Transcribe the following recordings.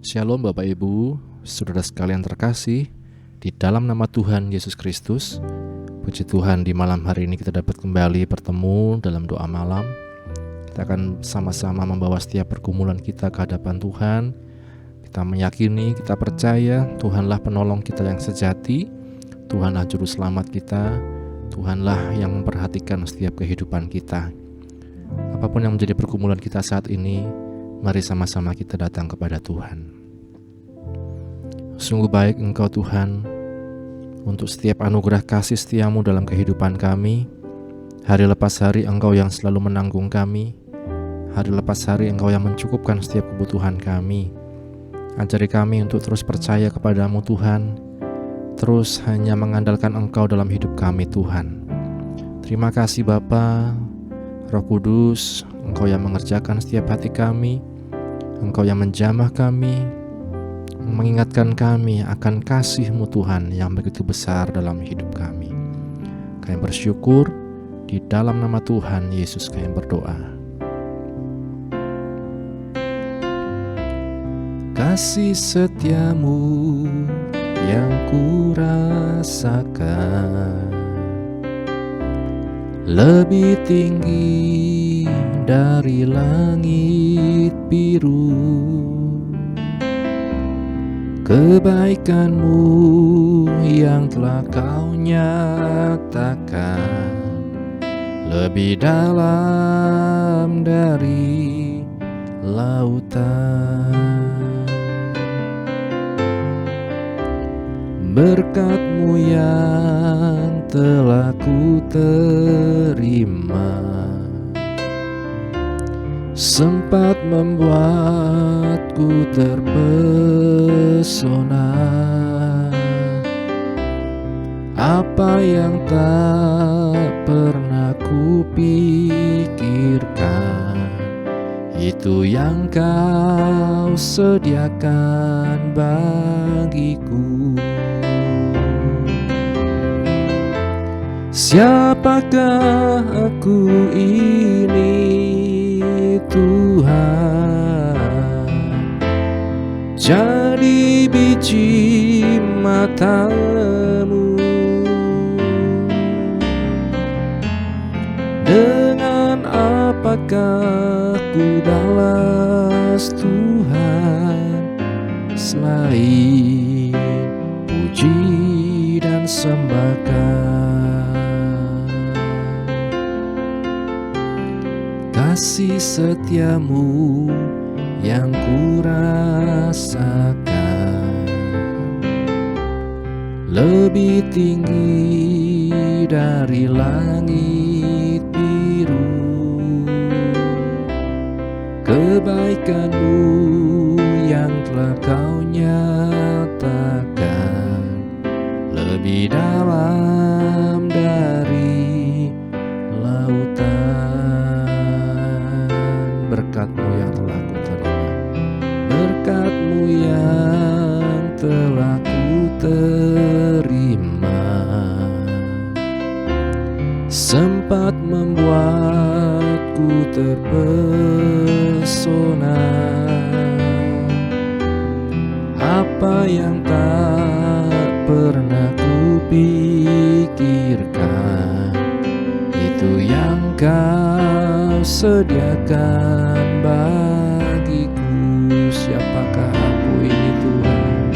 Shalom Bapak Ibu, saudara sekalian terkasih, di dalam nama Tuhan Yesus Kristus. Puji Tuhan, di malam hari ini kita dapat kembali bertemu dalam doa malam. Kita akan sama-sama membawa setiap pergumulan kita ke hadapan Tuhan. Kita meyakini, kita percaya Tuhanlah penolong kita yang sejati, Tuhanlah juru selamat kita, Tuhanlah yang memperhatikan setiap kehidupan kita. Apapun yang menjadi pergumulan kita saat ini, mari sama-sama kita datang kepada Tuhan. Sungguh baik Engkau Tuhan, untuk setiap anugerah kasih setiamu dalam kehidupan kami. Hari lepas hari Engkau yang selalu menanggung kami. Hari lepas hari Engkau yang mencukupkan setiap kebutuhan kami. Ajari kami untuk terus percaya kepadamu Tuhan, terus hanya mengandalkan Engkau dalam hidup kami Tuhan. Terima kasih Bapa, Roh Kudus, Engkau yang mengerjakan setiap hati kami, Engkau yang menjamah kami, mengingatkan kami akan kasih-Mu Tuhan yang begitu besar dalam hidup kami. Kami bersyukur, di dalam nama Tuhan Yesus kami berdoa. Kasih setiamu yang kurasakan lebih tinggi dari langit biru. Kebaikan-Mu yang telah Kau nyatakan lebih dalam dari lautan. Berkat-Mu yang telah ku terima sempat membuatku terpesona. Apa yang tak pernah ku pikirkan, itu yang Kau sediakan bagiku. Siapakah aku ini Tuhan? Jadi biji mata-Mu. Dengan apakah ku balas Tuhan, selain puji dan sembahkan? Kasih setiamu yang kurasakan lebih tinggi dari langit biru. Kebaikan-Mu yang telah Kau nyatakan lebih dalam dari lautan. Berkat-Mu yang telah ku terima, berkat-Mu yang telah ku terima, sempat membuatku terpesona. Apa yang tak pernah ku pikirkan, itu yang Kau sediakan bagiku. Siapakah aku ini Tuhan?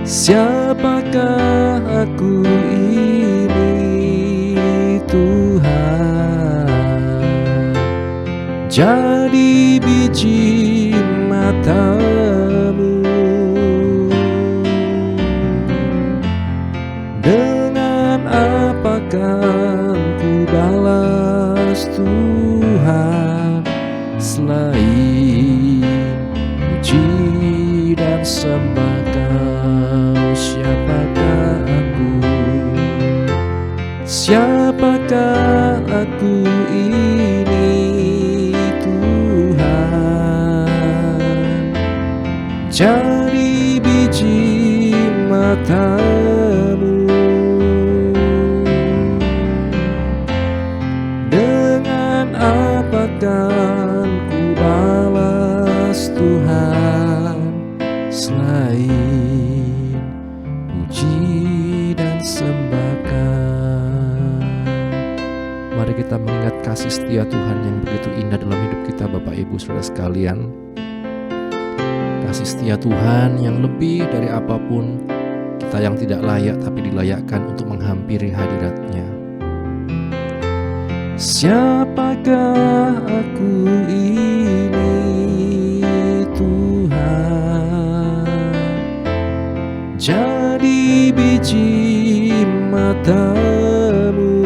Siapakah aku ini Tuhan? Jadi biji mata-Mu. Dengan apakah ku balas Tuhan, selain puji dan sembah Kau? Siapakah aku? Siapakah aku ini Tuhan? Jadi biji mata-Mu. Dengan apakah ku balas Tuhan, selain puji dan sembahkan. Mari kita mengingat kasih setia Tuhan yang begitu indah dalam hidup kita, Bapak Ibu Saudara sekalian. Kasih setia Tuhan yang lebih dari apapun kita yang tidak layak tapi dilayakkan untuk menghampiri hadirat-Nya. Siapakah aku ini Tuhan, jadi biji mata-Mu.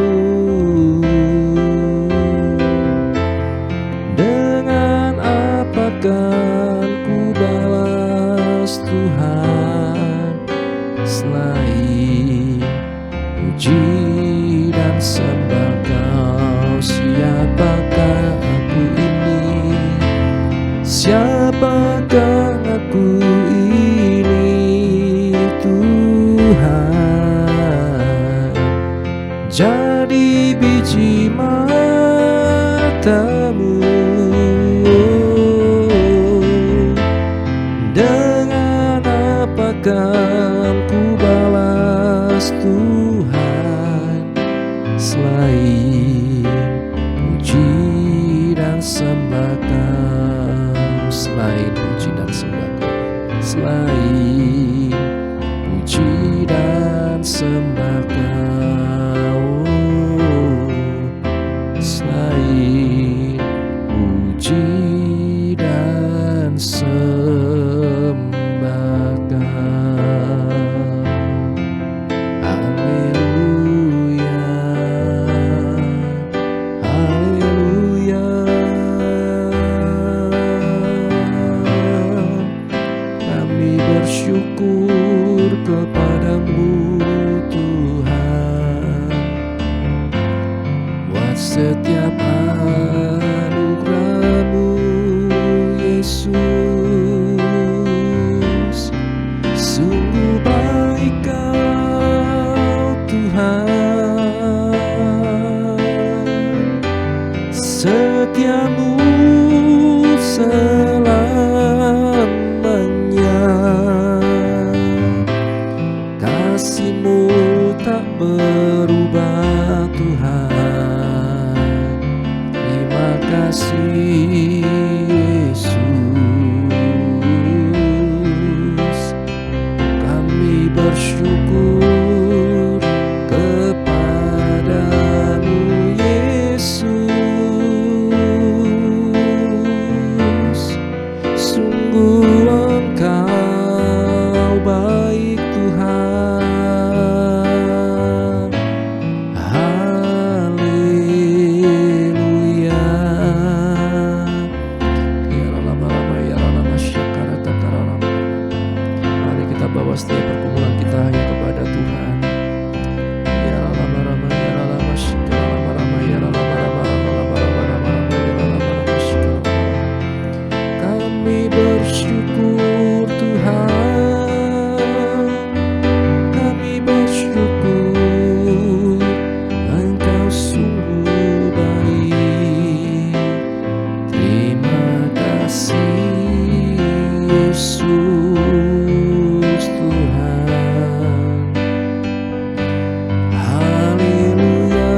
Dengan apa kan ku balas Tuhan selain puji dan sembah Kau? Siapakah aku ini? Siapakah aku ini Tuhan, jadi biji mata-Mu. Dengan apakah ku balas Tuhan selain puji dan sembah Kau? Selain puji dan sembah Kau, selain puji dan sembah Kau, selain puji dan sembah Kau. Haleluya, haleluya. Kami bersyukur kepada-Mu Tuhan, buat setiap anugerah-Mu Yesus. Sungguh baik Kau Tuhan, setia-Mu selamanya. Kasih-Mu tak berubah Tuhan. Terima kasih Yesus. Kami bersyukur kepada-Mu Yesus. Sungguh Engkau baik Tuhan. Haleluya. Mari kita bawa setiap pergumulan kita hanya kepada Tuhan. Kami bersyukur Tuhan, kami bersyukur Engkau sungguh baik. Terima kasih Yesus Tuhan. Haleluya.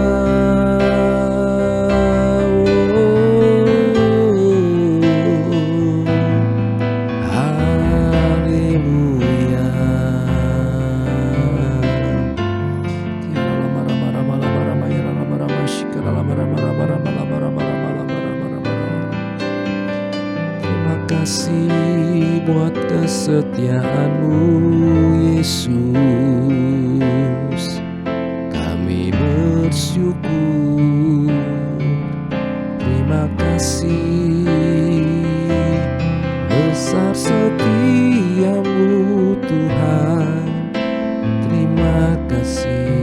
Haleluya. Terima kasih buat kesetiaan-Mu Yesus. Kami bersyukur. Terima kasih besar setia-Mu Tuhan. Terima kasih.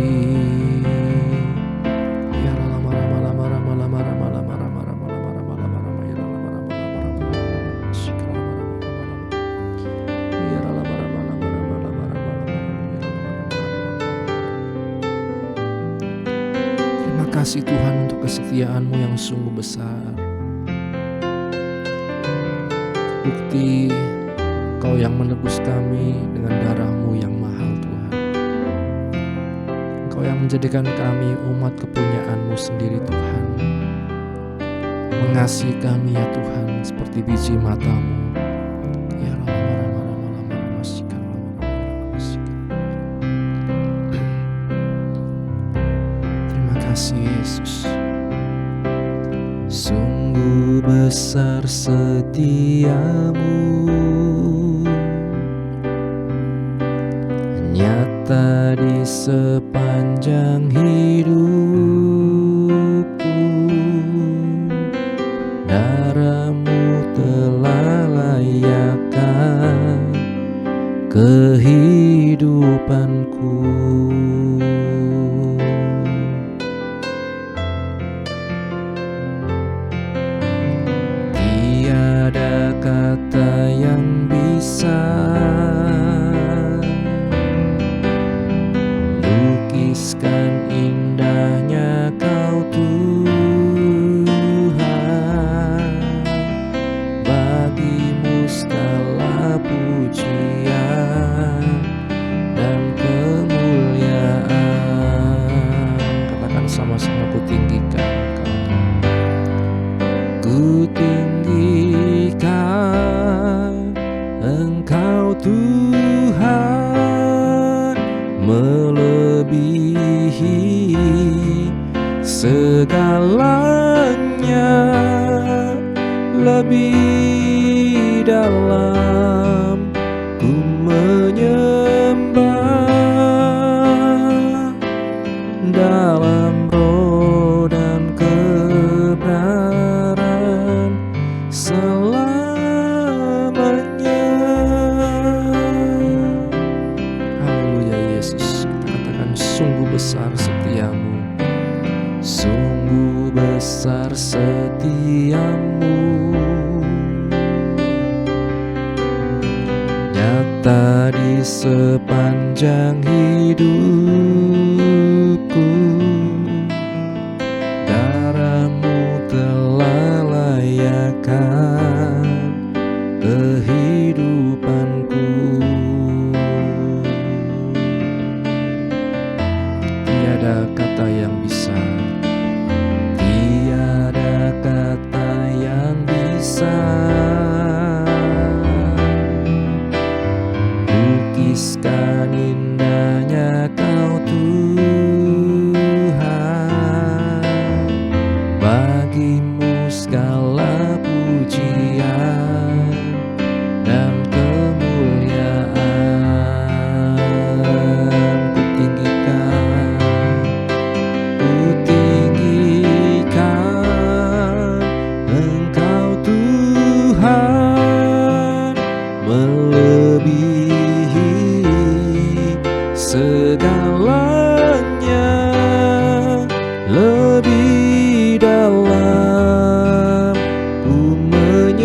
Terima kasih Tuhan untuk kesetiaan-Mu yang sungguh besar. Bukti Engkau yang menebus kami dengan darah-Mu yang mahal Tuhan. Engkau yang menjadikan kami umat kepunyaan-Mu sendiri Tuhan. Mengasihi kami ya Tuhan seperti biji mata-Mu. Ya terima kasih Yesus. Sungguh besar setiamu, nyata di sepanjang hidupku. Darah-Mu telah layakkan kehidupanku. Tiada kata yang bisa lukiskan indahnya Kau Tuhan. Bagi-Mu segala pujian dan kemuliaan. Katakan sama-sama, ku tinggikan Engkau. Ku tinggikan Engkau Tuhan, melebihi segalanya, lebih dalam ku menyembah, dalam roh dan kebenaran selamanya. Haleluya Yesus. Kita katakan sungguh besar setiamu, sungguh besar setiamu, nyata di sepanjang hidupku. Darah-Mu telah layakkan kehidupanku. Tiada kata yang bisa, tiada kata yang bisa lukiskan indahnya Kau Tuhan. Bagi-Mu segala pujian dan kemuliaan. Ku tinggikan Engkau Tuhan, melebihi segalanya, lebih dalam ku menyembah,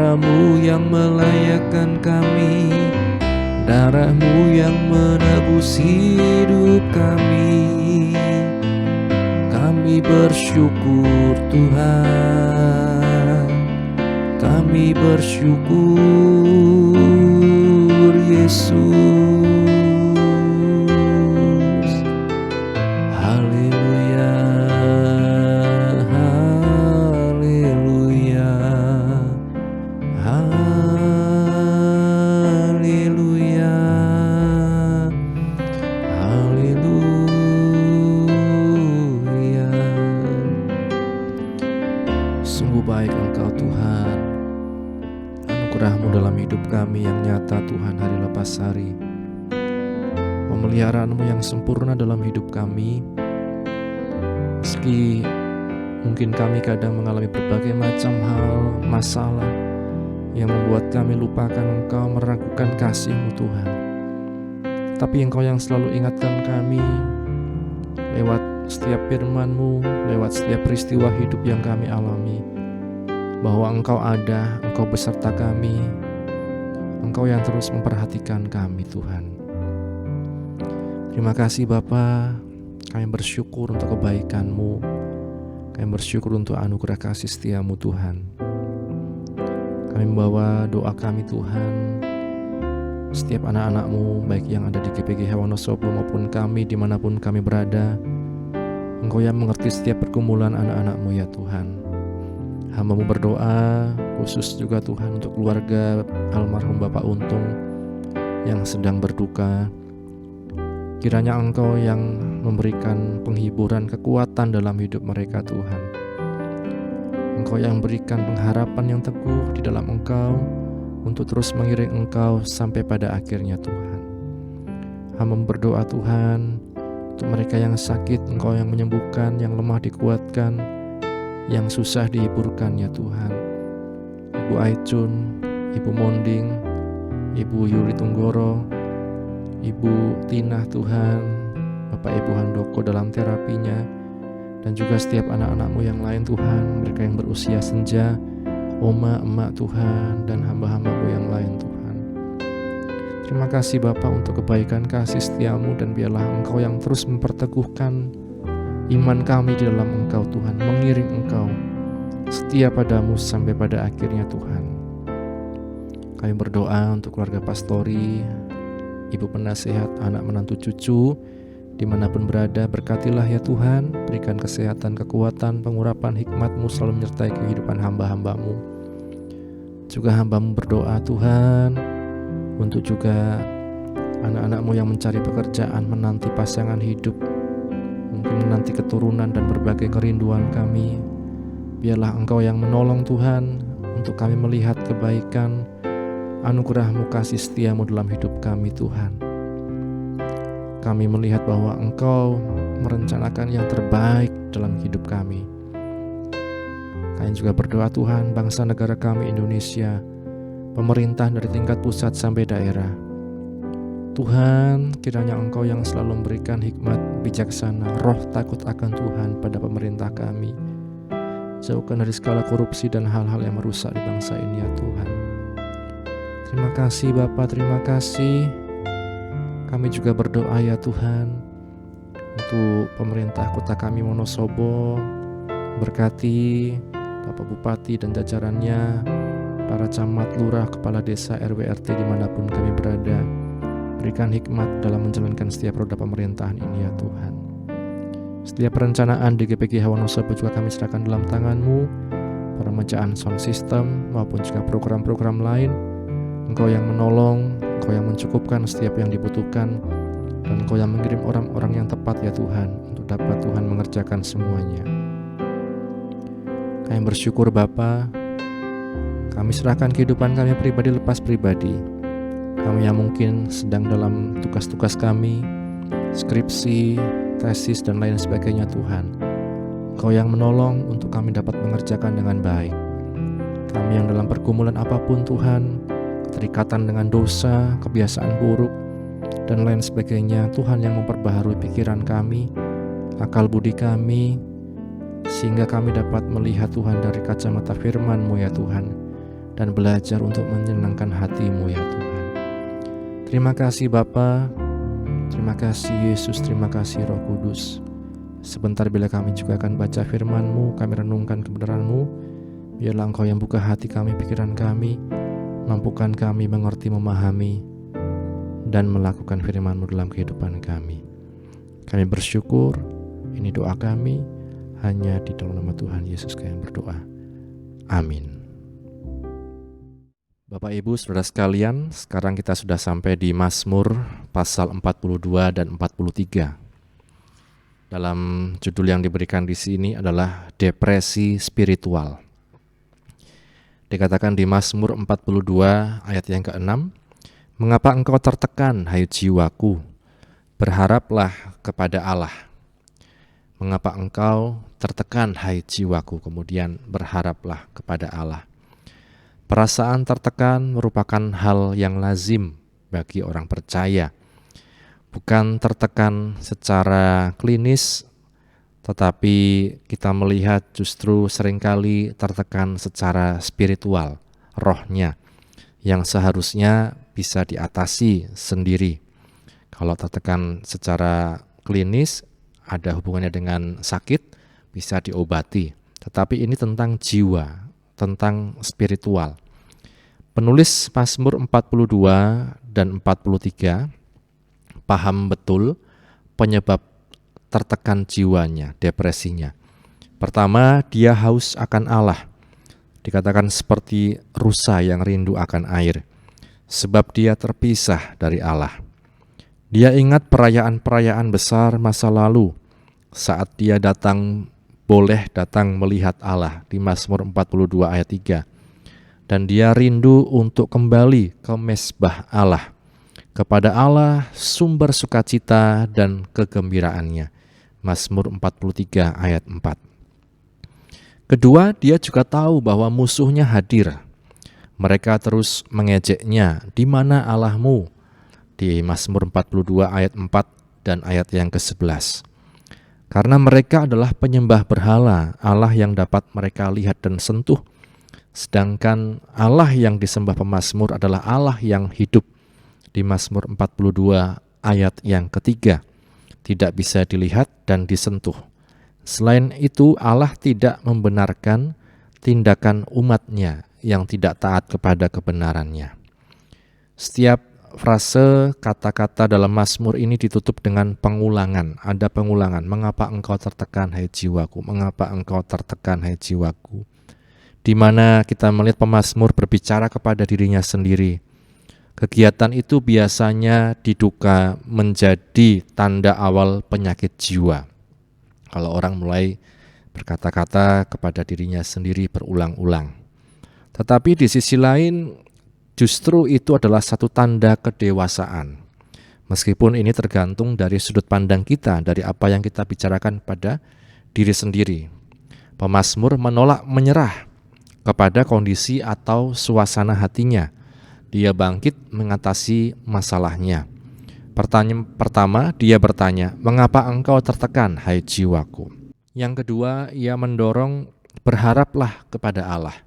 darah-Mu yang melayakkan kami, darah-Mu yang menebus hidup kami. Kami bersyukur Tuhan, kami bersyukur Yesus. Haleluya, haleluya, haleluya, haleluya. Sungguh baik Engkau Tuhan, anugerah-Mu dalam hidup kami yang nyata Tuhan hari lepas hari. Pemeliharaan-Mu yang sempurna dalam hidup kami. Meski mungkin kami kadang mengalami berbagai macam hal, masalah yang membuat kami lupakan Engkau, meragukan kasih-Mu Tuhan. Tapi Engkau yang selalu ingatkan kami lewat setiap firman-Mu, lewat setiap peristiwa hidup yang kami alami, bahwa Engkau ada, Engkau beserta kami, Engkau yang terus memperhatikan kami Tuhan. Terima kasih Bapa, kami bersyukur untuk kebaikan-Mu, kami bersyukur untuk anugerah kasih setia-Mu Tuhan. Kami membawa doa kami Tuhan, setiap anak-anak-Mu, baik yang ada di GPGH Wonosobo maupun kami dimanapun kami berada, Engkau yang mengerti setiap pergumulan anak-anak-Mu ya Tuhan. Hamba-Mu berdoa khusus juga Tuhan untuk keluarga almarhum Bapak Untung yang sedang berduka. Kiranya Engkau yang memberikan penghiburan, kekuatan dalam hidup mereka Tuhan. Engkau yang berikan pengharapan yang teguh di dalam Engkau untuk terus mengiring Engkau sampai pada akhirnya Tuhan. Hamba berdoa Tuhan untuk mereka yang sakit, Engkau yang menyembuhkan, yang lemah dikuatkan, yang susah dihiburkan ya Tuhan. Ibu Aicun, Ibu Monding, Ibu Yuli Tunggoro, Ibu Tina Tuhan, Bapak Ibu Handoko dalam terapinya, dan juga setiap anak-anak-Mu yang lain Tuhan, mereka yang berusia senja, oma, emak Tuhan, dan hamba-hamba-Mu yang lain Tuhan. Terima kasih Bapa untuk kebaikan kasih setia-Mu, dan biarlah Engkau yang terus memperteguhkan iman kami di dalam Engkau Tuhan, mengiring Engkau setia padamu sampai pada akhirnya Tuhan. Kami berdoa untuk keluarga pastori, ibu penasehat, anak menantu cucu, dimanapun berada, berkatilah ya Tuhan, berikan kesehatan, kekuatan, pengurapan hikmat-Mu selalu menyertai kehidupan hamba-hamba-Mu. Juga hamba-Mu berdoa Tuhan untuk juga anak-anak-Mu yang mencari pekerjaan, menanti pasangan hidup, mungkin menanti keturunan dan berbagai kerinduan kami. Biarlah Engkau yang menolong Tuhan untuk kami melihat kebaikan, anugerah-Mu, kasih setia-Mu dalam hidup kami Tuhan. Kami melihat bahwa Engkau merencanakan yang terbaik dalam hidup kami. Kami juga berdoa Tuhan, bangsa negara kami Indonesia, pemerintah dari tingkat pusat sampai daerah. Tuhan, kiranya Engkau yang selalu memberikan hikmat, bijaksana, roh takut akan Tuhan pada pemerintah kami. Jauhkan dari segala korupsi dan hal-hal yang merusak di bangsa ini ya Tuhan. Terima kasih Bapa, terima kasih. Kami juga berdoa ya Tuhan untuk pemerintah kota kami Wonosobo. Berkati Bapak Bupati dan jajarannya, para camat, lurah, kepala desa, RW, RT dimanapun kami berada. Berikan hikmat dalam menjalankan setiap roda pemerintahan ini ya Tuhan. Setiap perencanaan di GPGH Wonosobo juga kami serahkan dalam tangan-Mu, peremajaan sound system maupun juga program-program lain. Engkau yang menolong, Engkau yang mencukupkan setiap yang dibutuhkan, dan Engkau yang mengirim orang-orang yang tepat ya Tuhan, untuk dapat Tuhan mengerjakan semuanya. Kami bersyukur Bapa, kami serahkan kehidupan kami pribadi lepas pribadi. Kami yang mungkin sedang dalam tugas-tugas kami, skripsi, tesis, dan lain sebagainya Tuhan. Engkau yang menolong untuk kami dapat mengerjakan dengan baik. Kami yang dalam pergumulan apapun Tuhan, keterikatan dengan dosa, kebiasaan buruk, dan lain sebagainya, Tuhan yang memperbaharui pikiran kami, akal budi kami, sehingga kami dapat melihat Tuhan dari kacamata firman-Mu ya Tuhan, dan belajar untuk menyenangkan hati-Mu ya Tuhan. Terima kasih Bapa, terima kasih Yesus, terima kasih Roh Kudus. Sebentar bila kami juga akan baca firman-Mu, kami renungkan kebenaran-Mu, biarlah Engkau yang buka hati kami, pikiran kami, mampukan kami mengerti, memahami, dan melakukan firman-Mu dalam kehidupan kami. Kami bersyukur, ini doa kami, hanya di dalam nama Tuhan Yesus kami berdoa. Amin. Bapak Ibu Saudara sekalian, sekarang kita sudah sampai di Mazmur pasal 42 dan 43. Dalam judul yang diberikan di sini adalah depresi spiritual. Dikatakan di Mazmur 42 ayat yang ke-6, "Mengapa engkau tertekan, hai jiwaku? Berharaplah kepada Allah." Mengapa engkau tertekan, hai jiwaku? Kemudian berharaplah kepada Allah. Perasaan tertekan merupakan hal yang lazim bagi orang percaya. Bukan tertekan secara klinis, tetapi kita melihat justru seringkali tertekan secara spiritual, rohnya, yang seharusnya bisa diatasi sendiri. Kalau tertekan secara klinis, ada hubungannya dengan sakit, bisa diobati. Tetapi ini tentang jiwa, tentang spiritual. Penulis Mazmur 42 dan 43 paham betul penyebab tertekan jiwanya, depresinya. Pertama, dia haus akan Allah. Dikatakan seperti rusa yang rindu akan air, sebab dia terpisah dari Allah. Dia ingat perayaan-perayaan besar masa lalu, saat dia boleh datang melihat Allah di Mazmur 42 ayat 3. Dan dia rindu untuk kembali ke mezbah Allah, kepada Allah sumber sukacita dan kegembiraannya. Mazmur 43 ayat 4. Kedua, dia juga tahu bahwa musuhnya hadir. Mereka terus mengejeknya, "Di mana Allahmu?" Di Mazmur 42 ayat 4 dan ayat yang ke-11. Karena mereka adalah penyembah berhala, Allah yang dapat mereka lihat dan sentuh. Sedangkan Allah yang disembah pemazmur adalah Allah yang hidup. Di Mazmur 42 ayat yang ketiga, tidak bisa dilihat dan disentuh. Selain itu, Allah tidak membenarkan tindakan umatnya yang tidak taat kepada kebenarannya. Setiap frase kata-kata dalam Mazmur ini ditutup dengan pengulangan. Ada pengulangan. "Mengapa engkau tertekan, hai jiwaku? Mengapa engkau tertekan, hai jiwaku?" Di mana kita melihat pemazmur berbicara kepada dirinya sendiri. Kegiatan itu biasanya diduga menjadi tanda awal penyakit jiwa. Kalau orang mulai berkata-kata kepada dirinya sendiri berulang-ulang. Tetapi di sisi lain, justru itu adalah satu tanda kedewasaan. Meskipun ini tergantung dari sudut pandang kita, dari apa yang kita bicarakan pada diri sendiri. Pemazmur menolak menyerah kepada kondisi atau suasana hatinya. Dia bangkit mengatasi masalahnya. Pertama, dia bertanya, "Mengapa engkau tertekan, hai jiwaku?" Yang kedua, ia mendorong berharaplah kepada Allah.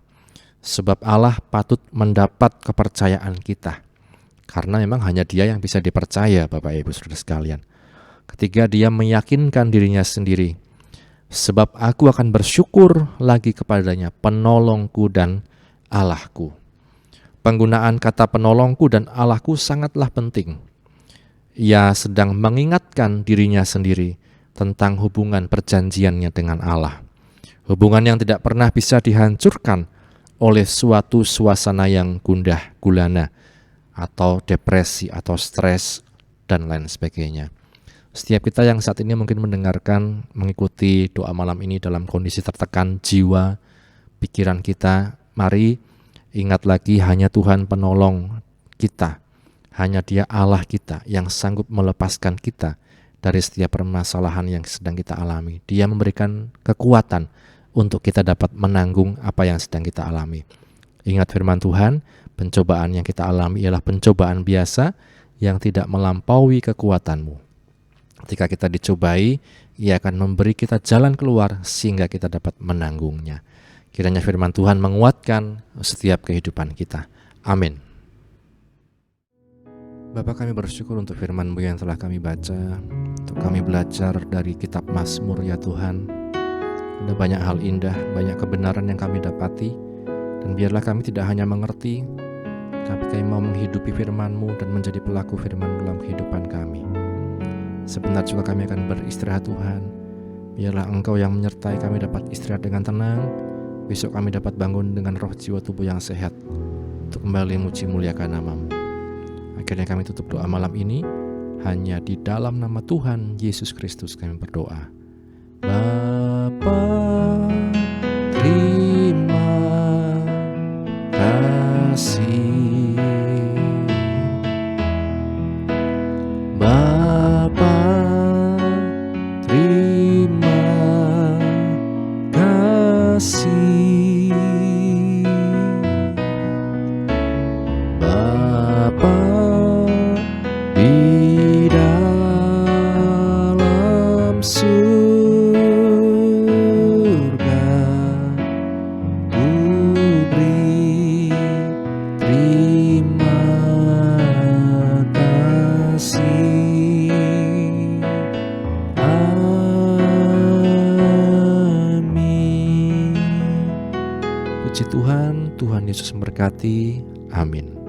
Sebab Allah patut mendapat kepercayaan kita. Karena memang hanya Dia yang bisa dipercaya, Bapak Ibu Saudara sekalian. Ketiga, dia meyakinkan dirinya sendiri. Sebab aku akan bersyukur lagi kepadanya, penolongku dan Allahku. Penggunaan kata penolongku dan Allahku sangatlah penting. Ia sedang mengingatkan dirinya sendiri tentang hubungan perjanjiannya dengan Allah. Hubungan yang tidak pernah bisa dihancurkan oleh suatu suasana yang gundah gulana atau depresi atau stres dan lain sebagainya. Setiap kita yang saat ini mungkin mendengarkan, mengikuti doa malam ini dalam kondisi tertekan jiwa, pikiran kita, mari ingat lagi hanya Tuhan penolong kita. Hanya Dia Allah kita yang sanggup melepaskan kita dari setiap permasalahan yang sedang kita alami. Dia memberikan kekuatan untuk kita dapat menanggung apa yang sedang kita alami. Ingat firman Tuhan, pencobaan yang kita alami ialah pencobaan biasa yang tidak melampaui kekuatanmu. Ketika kita dicobai, Ia akan memberi kita jalan keluar sehingga kita dapat menanggungnya. Kiranya firman Tuhan menguatkan setiap kehidupan kita. Amin. Bapa, kami bersyukur untuk firman-Mu yang telah kami baca, untuk kami belajar dari kitab Mazmur ya Tuhan. Ada banyak hal indah, banyak kebenaran yang kami dapati, dan biarlah kami tidak hanya mengerti, tapi kami mau menghidupi firman-Mu dan menjadi pelaku firman dalam kehidupan kami. Sebentar juga kami akan beristirahat Tuhan. Biarlah Engkau yang menyertai kami dapat istirahat dengan tenang. Besok kami dapat bangun dengan roh jiwa tubuh yang sehat untuk kembali muji muliakan nama-Mu. Akhirnya kami tutup doa malam ini hanya di dalam nama Tuhan Yesus Kristus kami berdoa. Bapa, terima kasih. Bapa, terima kasih. Bapa di dalam surga, ku beri terima kasih. Amin. Puji Tuhan, Tuhan Yesus memberkati. Amin.